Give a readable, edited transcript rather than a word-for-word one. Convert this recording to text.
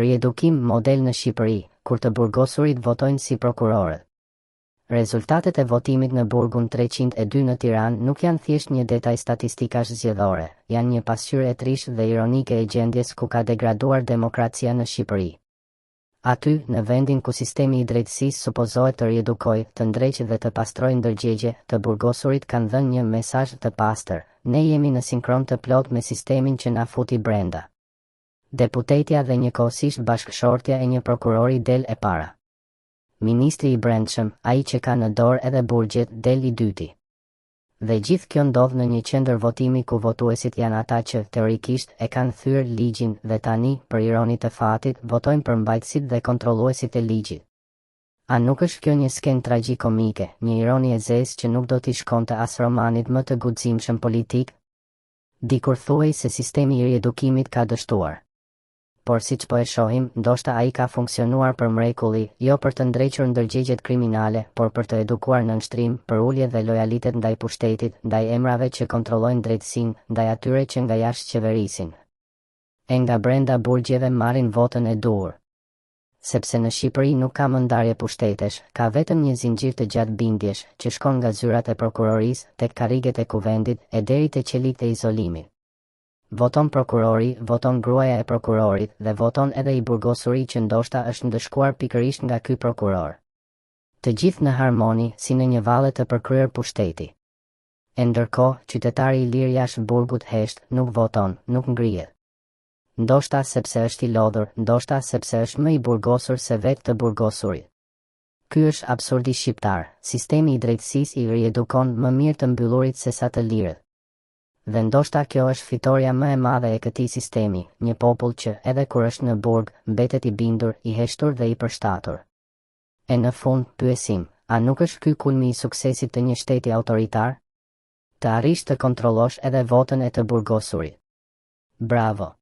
Riedukim model në Shqipëri, kur të burgosurit votojnë si prokurorët. Rezultatet e votimit në burgun 302 në Tiranë nuk janë thjesht një detaj statistikash zgjedhore, janë një pasqyrë e trishtë dhe ironike e gjendjes ku ka degraduar demokracia në Shqipëri. Aty, në vendin ku sistemi i drejtësisë supozohet të riedukojë, të ndreqë dhe të pastrojë ndërgjegje, të burgosurit kanë dhënë një mesazh të pastër: ne jemi në sinkron të plot me sistemin që na futi brenda. Deputetja dhe njëkohësisht bashkëshortja e një prokurori del e para. Ministri i Brendshëm, ai që ka në dorë edhe burgjet, del i dyti. Dhe gjithë kjo ndodh në një qendër votimi ku votuesit janë ata që, teorikisht, e kanë thyer ligjin dhe tani, për ironi të fatit, votojnë për mbajtësit dhe kontrolluesit e ligjit. A nuk është kjo një skenë tragjikomike, një ironi e zezë që nuk do t'i shkonte as romanit më të guximshëm politik? Dikur thuaj se sistemi i riedukimit ka dështuar. Por siç po e shohim, ndoshta ai ka funksionuar për mrekulli, jo për të ndrequr ndërgjegjet kriminale, por për të edukuar në nështrim, për ulje dhe lojalitet ndaj pushtetit, ndaj emrave që kontrollojnë drejtësinë, ndaj atyre që nga jashtë qeverisin. E nga brenda burgjeve marrin votën e duhur. Sepse në Shqipëri nuk ka më ndarje pushtetesh, ka vetëm një zinxhir të gjatë bindjesh, që shkon nga zyrat e prokurorisë, tek karriget e kuvendit, e deri te qelit e izolimit. Voton prokurori, voton gruaja e prokurorit dhe voton edhe i burgosuri që ndoshta është ndëshkuar pikërisht nga ky prokuror. Të gjithë në harmoni, si në një valle të përkryer pushteti. E ndërkohë, qytetari i lirë jashtë burgut hesht, nuk voton, nuk ngrihet. Ndoshta sepse është i lodhur, ndoshta sepse është më i burgosur se vetë të burgosurit. Ky është absurdi shqiptar, sistemi i drejtësisë i riedukon më mirë të mbyllurit se sa të lirët. Dhe ndoshta kjo është fitoria më e madhe e këtij sistemi, një popull që, edhe kur është në burg, mbetet i bindur, i heshtur dhe i përshtatur. E në fund, pyesim, a nuk është ky kulmi i suksesit të një shteti autoritar? Të arrish të kontrollosh edhe votën e të burgosurit. Bravo!